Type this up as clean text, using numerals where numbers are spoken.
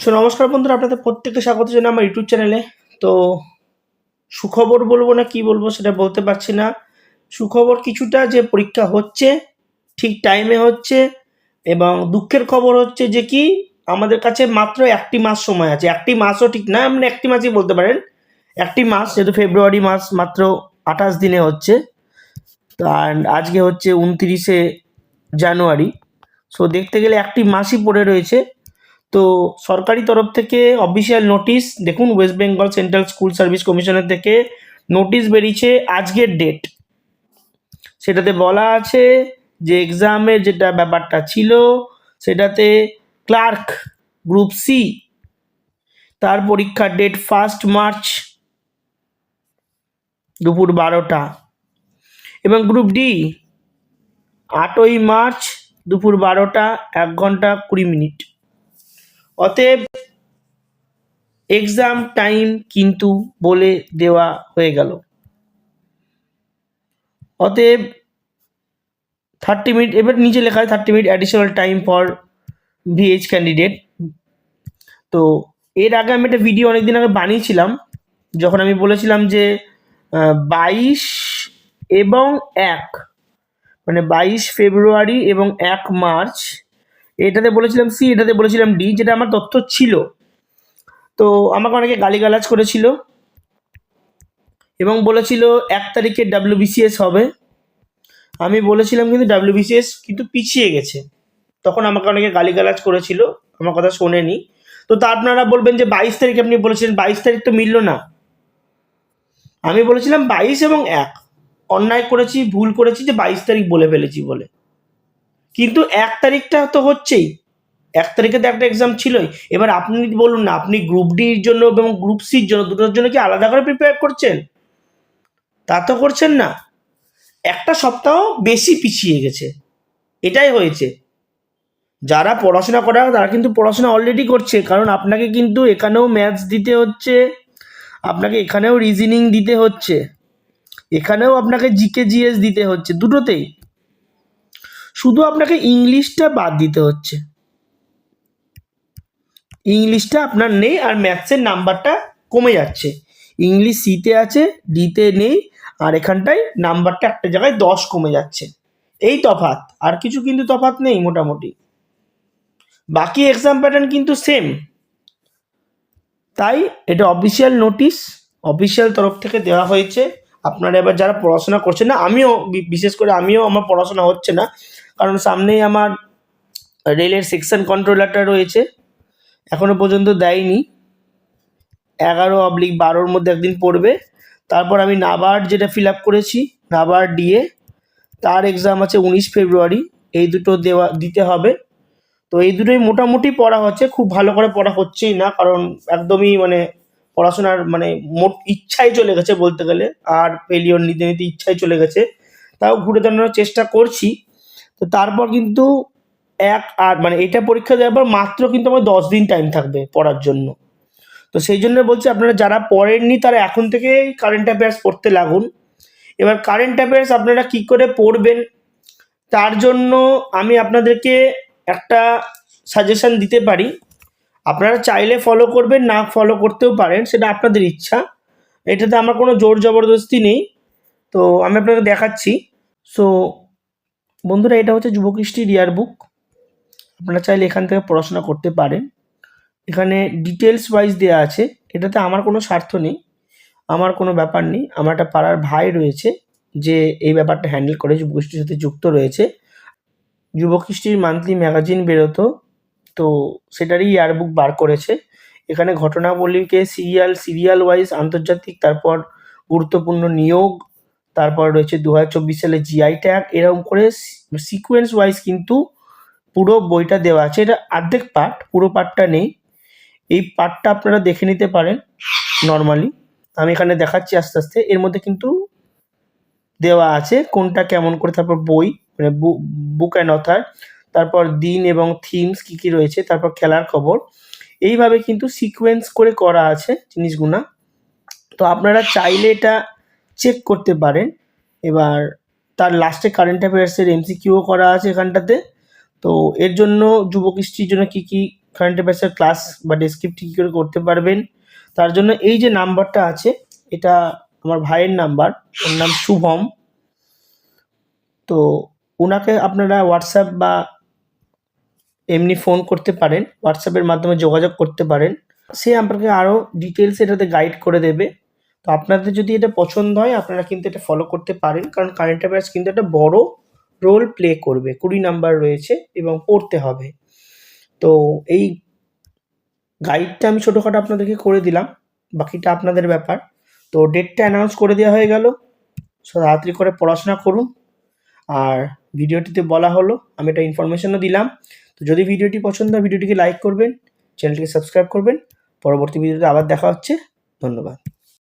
নমস্কার বন্ধুরা, আপনাদের প্রত্যেককে স্বাগত জানাই আমার ইউটিউব চ্যানেলে। তো সুখবর বলবো না কি বলবো সেটা বলতে পারছি না। সুখবর কিছুটা, যে পরীক্ষা হচ্ছে, ঠিক টাইমে হচ্ছে, এবং দুঃখের খবর হচ্ছে যে কি আমাদের কাছে মাত্র একটি মাস সময় আছে। একটি মাসও ঠিক না, মানে একটি মাসই বলতে পারেন। একটি মাস, যেহেতু ফেব্রুয়ারি মাস মাত্র 28 দিনে হচ্ছে। তো আজকে হচ্ছে 29শে জানুয়ারি। সো দেখতে গেলে একটি মাসই পড়ে রয়েছে। তো সরকারি তরফ থেকে অফিসিয়াল নোটিশ দেখুন, West Bengal central school service কমিশনের থেকে নোটিশ বেরিয়েছে আজকের ডেট। সেটাতে বলা আছে যে এক্সামের যেটা ব্যাপারটা ছিল সেটাতে ক্লার্ক গ্রুপ সি তার পরীক্ষার ডেট 1 মার্চ দুপুর 12টা, এবং গ্রুপ ডি 8ই মার্চ দুপুর 12টা 1 ঘন্টা 20 মিনিট। অতএব এক্সাম টাইম কিন্তু বলে দেওয়া হয়ে গেল। অতএব 30 মিনিট, এবার নিচে লেখা হয় 30 minute additional time for VH candidate. তো এর আগে আমি একটা ভিডিও অনেকদিন আগে বানিয়েছিলাম, যখন আমি বলেছিলাম যে 22 এবং 1 মানে 22 ফেব্রুয়ারি এবং 1 মার্চ, এটাতে বলেছিলাম সি, এটাতে বলেছিলাম ডি, যেটা আমার তথ্য ছিল। তো আমাকে অনেকে গালিগালাজ করেছিল এবং বলেছিল 1 তারিখে ডাব্লিউবিসিএস হবে। আমি বলেছিলাম কিন্তু ডাব্লিউবিসিএস কিন্তু পিছিয়ে গেছে। তখন আমাকে অনেকে গালিগালাজ করেছিল, আমার কথা শোনেনি। তো তা আপনারা বলবেন যে 22 তারিখ আপনি বলেছিলেন, 22 তারিখ তো মিলল না। আমি বলেছিলাম 22 এবং 1, অন্যায় করেছি, ভুল করেছি যে 22 তারিখ বলে ফেলেছি বলে। কিন্তু 1 তারিখটা তো হচ্ছেই, 1 তারিখে তো একটা এক্সাম ছিলই। এবার আপনি বলুন না, আপনি গ্রুপ ডির জন্য এবং গ্রুপ সির জন্য দুটোর জন্য কি আলাদা করে প্রিপেয়ার করছেন? তা তো করছেন না। একটা সপ্তাহ বেশি পিছিয়ে গেছে, এটাই হয়েছে। যারা পড়াশোনা করা তারা কিন্তু পড়াশোনা অলরেডি করছে, কারণ আপনাকে কিন্তু এখানেও ম্যাথস দিতে হচ্ছে, আপনাকে এখানেও রিজনিং দিতে হচ্ছে, এখানেও আপনাকে জিকে জিএস দিতে হচ্ছে, দুটোতেই। শুধু আপনাকে ইংলিশটা বাদ দিতে হচ্ছে, ইংলিশটা আপনার নেই, আর ম্যাথসের নাম্বারটা কমে যাচ্ছে। ইংলিশ সিতে আছে, ডিতে নেই, আর এখানটায় নাম্বারটা একটা জায়গায় 10 কমে যাচ্ছে। এই তফাৎ, আর কিছু কিন্তু তফাৎ নেই মোটামুটি। বাকি এক্সাম প্যাটার্ন কিন্তু সেম। তাই এটা অফিসিয়াল নোটিশ, অফিসিয়াল তরফ থেকে দেওয়া হয়েছে। আপনারা এবার যারা পড়াশোনা করছেন না, আমিও বিশেষ করে আমার পড়াশোনা হচ্ছে না, কারণ সামনেই আমার রেলের সেকশন কন্ট্রোলারটা রয়েছে, এখনো পর্যন্ত দেয়নি। 11/12 মধ্যে একদিন পড়বে। তারপর আমি নাবার্ড যেটা ফিল আপ করেছি, নাবার্ড ডিএ, তার এক্সাম আছে 19 ফেব্রুয়ারি। এই দুটো দিতে হবে। তো এই দুটোই মোটামুটি পড়া হচ্ছে, খুব ভালো করে পড়া হচ্ছেই না, কারণ একদমই পড়াশোনার মোট ইচ্ছাই চলে গেছে বলতে গেলে, আর ফেলিওর নিতে নিতে ইচ্ছাই চলে গেছে। তাও ঘুরে দাঁড়ানোর চেষ্টা করছি। তো তারপর কিন্তু এটা পরীক্ষা দেওয়ার পর মাত্র কিন্তু আমার 10 দিন টাইম থাকবে পড়ার জন্য। তো সেই জন্য বলছি, আপনারা যারা পড়েননি তারা এখন থেকে কারেন্ট অ্যাফেয়ার্স পড়তে লাগুন। এবার কারেন্ট অ্যাফেয়ার্স আপনারা কি করে পড়বেন, তার জন্য আমি আপনাদেরকে একটা সাজেশন দিতে পারি। আপনারা চাইলে ফলো করবেন, না ফলো করতেও পারেন, সেটা আপনাদের ইচ্ছা। এটাতে আমার কোনো জোর জবরদস্তি নেই। তো আমি আপনাকে দেখাচ্ছি। সো বন্ধুরা, এটা হচ্ছে যুবকৃষ্টির ইয়ার বুক। আপনারা চাইলে এখান থেকে পড়াশোনা করতে পারেন। এখানে ডিটেলস ওয়াইজ দেওয়া আছে। এটাতে আমার কোনো স্বার্থ নেই, আমার কোনো ব্যাপার নেই। আমার একটা পাড়ার ভাই রয়েছে যে এই ব্যাপারটা হ্যান্ডেল করে, যুবকৃষ্টির সাথে যুক্ত রয়েছে। যুবকৃষ্টির মান্থলি ম্যাগাজিন বেরোতো, তো সেটারই ইয়ারবুক বার করেছে। এখানে ঘটনাবলীকে সিরিয়াল ওয়াইজ আন্তর্জাতিক, তারপর গুরুত্বপূর্ণ নিয়োগ, তারপর রয়েছে 2024 সালে জিআই ট্যাগ, এরকম করে সিকোয়েন্স ওয়াইজ কিন্তু পুরো বইটা দেওয়া আছে। এটা অর্ধেক পার্ট, পুরো পার্টটা নেই। এই পার্টটা আপনারা দেখে নিতে পারেন নর্মালি। আমি এখানে দেখাচ্ছি আস্তে আস্তে। এর মধ্যে কিন্তু দেওয়া আছে কোনটা কেমন করে, তারপর বই বুক অ্যান্ড অথার, তারপর দিন এবং থিমস কি কি রয়েছে, তারপর খেলার খবর, এইভাবে কিন্তু সিকোয়েন্স করে করা আছে জিনিসগুলা। তো আপনারা চাইলে এটা চেক করতে পারেন। এবার তার লাস্টে কারেন্ট অ্যাফেয়ার্সের এমসিকিউও করা আছে এখানটাতে। তো এর জন্য যুবকৃষ্টির জন্য কি কি কারেন্ট অ্যাফেয়ার্সের ক্লাস বা ডেসক্রিপটিভ কী করে করতে পারবেন, তার জন্য এই যে নাম্বারটা আছে, এটা আমার ভাইয়ের নাম্বার, ওর নাম শুভম। তো ওনাকে আপনারা হোয়াটসঅ্যাপ বা এমনি ফোন করতে পারেন, হোয়াটসঅ্যাপের মাধ্যমে যোগাযোগ করতে পারেন। সে আপনাকে আরও ডিটেলস এটাতে গাইড করে দেবে। তো আপনাদের যদি এটা পছন্দ হয় আপনারা কিন্তু এটা ফলো করতে পারেন, কারণ কারেন্ট অ্যাফেয়ার্স কিন্তু একটা বড় রোল প্লে করবে, 20 নাম্বার রয়েছে এবং পড়তে হবে। তো এই গাইডটা আমি ছোটোখাটো আপনাদেরকে করে দিলাম, বাকিটা আপনাদের ব্যাপার। তো ডেটটা অ্যানাউন্স করে দেওয়া হয়ে গেল, সো তাড়াতাড়ি করে পড়াশোনা করুন। আর ভিডিওটিতে বলা হলো, আমি একটা ইনফরমেশনও দিলাম। তো যদি ভিডিওটি পছন্দ হয় ভিডিওটিকে লাইক করবেন, চ্যানেলটিকে সাবস্ক্রাইব করবেন। পরবর্তী ভিডিওতে আবার দেখা হচ্ছে। ধন্যবাদ।